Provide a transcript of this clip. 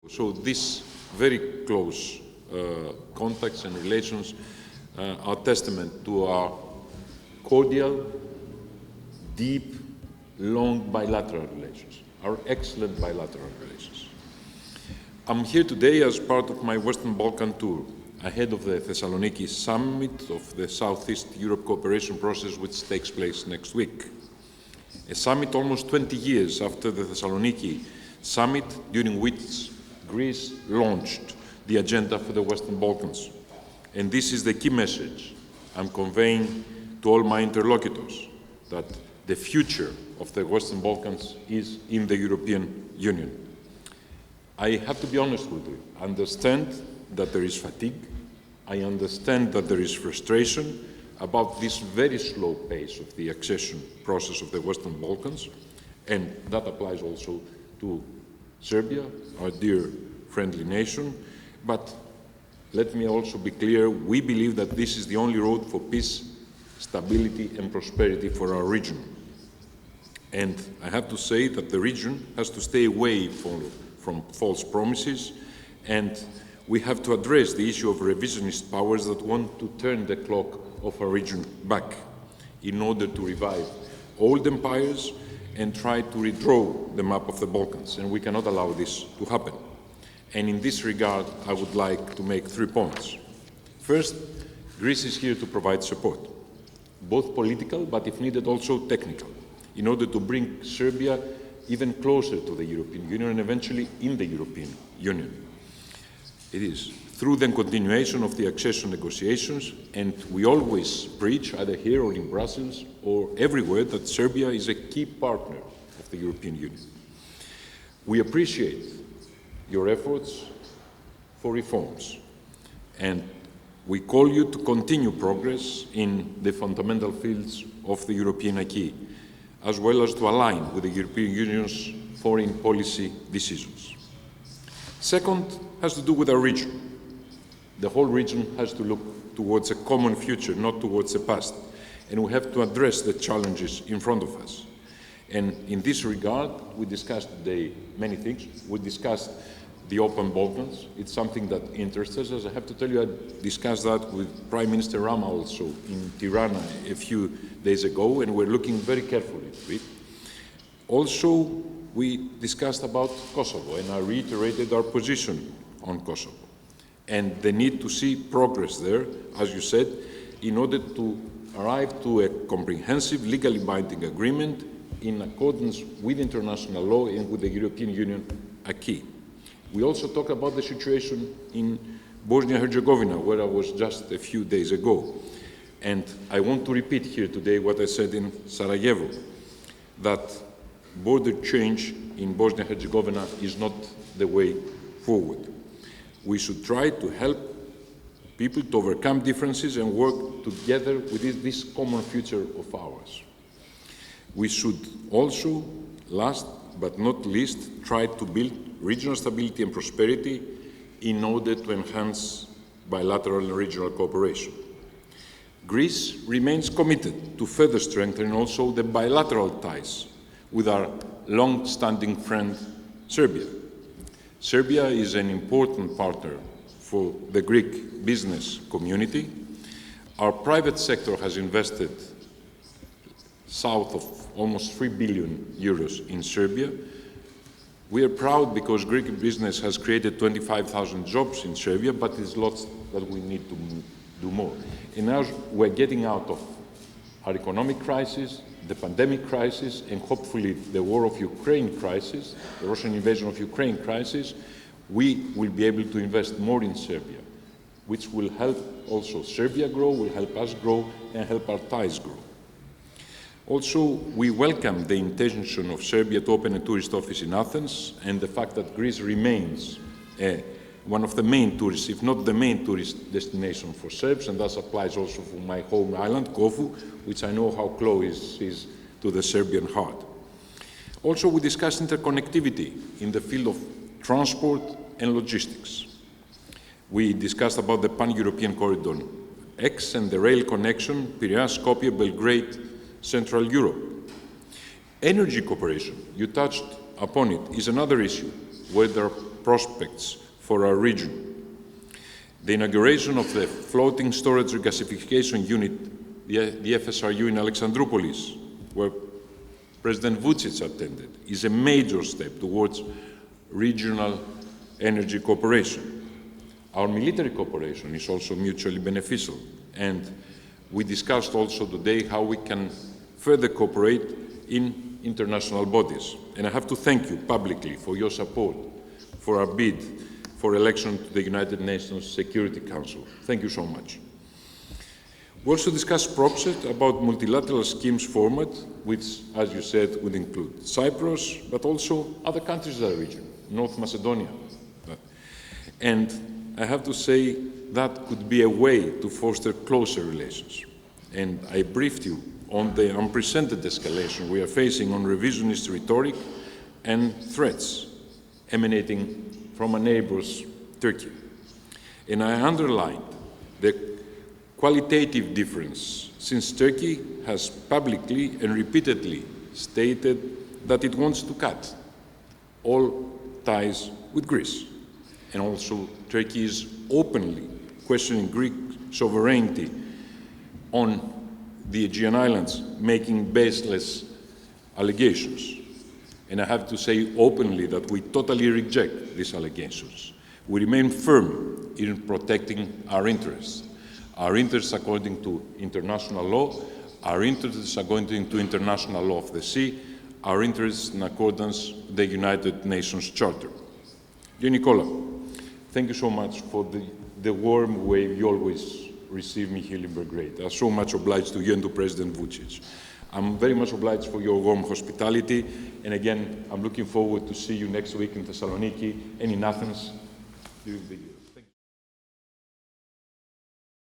So these very close contacts and relations are testament to our cordial, deep, long bilateral relations, our excellent bilateral relations. I'm here today as part of my Western Balkan tour, ahead of the Thessaloniki summit of the Southeast Europe cooperation process, which takes place next week. A summit almost 20 years after the Thessaloniki summit, during which Greece launched the agenda for the Western Balkans. And this is the key message I'm conveying to all my interlocutors, that the future of the Western Balkans is in the European Union. I have to be honest with you. I understand that there is fatigue. I understand that there is frustration about this very slow pace of the accession process of the Western Balkans, and that applies also to Serbia, our dear friendly nation. But let me also be clear, we believe that this is the only road for peace, stability and prosperity for our region. And I have to say that the region has to stay away from false promises, and we have to address the issue of revisionist powers that want to turn the clock of our region back in order to revive old empires and try to redraw the map of the Balkans, and we cannot allow this to happen. And in this regard, I would like to make 3 points. First, Greece is here to provide support, both political, but if needed also technical, in order to bring Serbia even closer to the European Union and eventually in the European Union. It is through the continuation of the accession negotiations, and we always preach, either here or in Brussels or everywhere, that Serbia is a key partner of the European Union. We appreciate your efforts for reforms, and we call you to continue progress in the fundamental fields of the European acquis, as well as to align with the European Union's foreign policy decisions. Second has to do with our region. The whole region has to look towards a common future, not towards the past, and we have to address the challenges in front of us. And in this regard, we discussed today many things. We discussed the open Balkans. It's something that interests us. As I have to tell you, I discussed that with Prime Minister Rama also in Tirana a few days ago, and we're looking very carefully at it. Also, we discussed about Kosovo, and I reiterated our position on Kosovo and the need to see progress there, as you said, in order to arrive to a comprehensive, legally binding agreement in accordance with international law and with the European Union acquis. We also talked about the situation in Bosnia-Herzegovina, where I was just a few days ago. And I want to repeat here today what I said in Sarajevo, that border change in Bosnia-Herzegovina is not the way forward. We should try to help people to overcome differences and work together with this common future of ours. We should also, last but not least, try to build regional stability and prosperity in order to enhance bilateral and regional cooperation. Greece remains committed to further strengthening also the bilateral ties with our long-standing friend, Serbia. Serbia is an important partner for the Greek business community. Our private sector has invested south of almost 3 billion euros in Serbia. We are proud because Greek business has created 25,000 jobs in Serbia, but there's lots that we need to do more. And now we're getting out of our economic crisis, the pandemic crisis, and hopefully the war of Ukraine crisis, the Russian invasion of Ukraine crisis. We will be able to invest more in Serbia, which will help also Serbia grow, will help us grow, and help our ties grow. Also, we welcome the intention of Serbia to open a tourist office in Athens, and the fact that Greece remains one of the main tourists, if not the main tourist destination for Serbs, and that applies also for my home island, Corfu, which I know how close is to the Serbian heart. Also, we discussed interconnectivity in the field of transport and logistics. We discussed about the Pan-European Corridor X and the rail connection, Piraeus, Skopje, Belgrade, Central Europe. Energy cooperation, you touched upon it, is another issue where there are prospects for our region. The inauguration of the floating storage regasification unit, the FSRU in Alexandroupolis, where President Vučić attended, is a major step towards regional energy cooperation. Our military cooperation is also mutually beneficial, and we discussed also today how we can further cooperate in international bodies. And I have to thank you publicly for your support for our bid for election to the United Nations Security Council. Thank you so much. We also discussed prospects about multilateral schemes format, which, as you said, would include Cyprus, but also other countries in the region, North Macedonia. And I have to say that could be a way to foster closer relations. And I briefed you on the unprecedented escalation we are facing on revisionist rhetoric and threats emanating from our neighbors, Turkey. And I underlined the qualitative difference, since Turkey has publicly and repeatedly stated that it wants to cut all ties with Greece. And also Turkey is openly questioning Greek sovereignty on the Aegean Islands, making baseless allegations. And I have to say openly that we totally reject these allegations. We remain firm in protecting our interests according to international law, our interests according to international law of the sea, our interests in accordance with the United Nations Charter. Dear Nicola, thank you so much for the warm way you always receive me here in Belgrade. I'm so much obliged to you and to President Vučić. I'm very much obliged for your warm hospitality, and again, I'm looking forward to see you next week in Thessaloniki and in Athens during the year.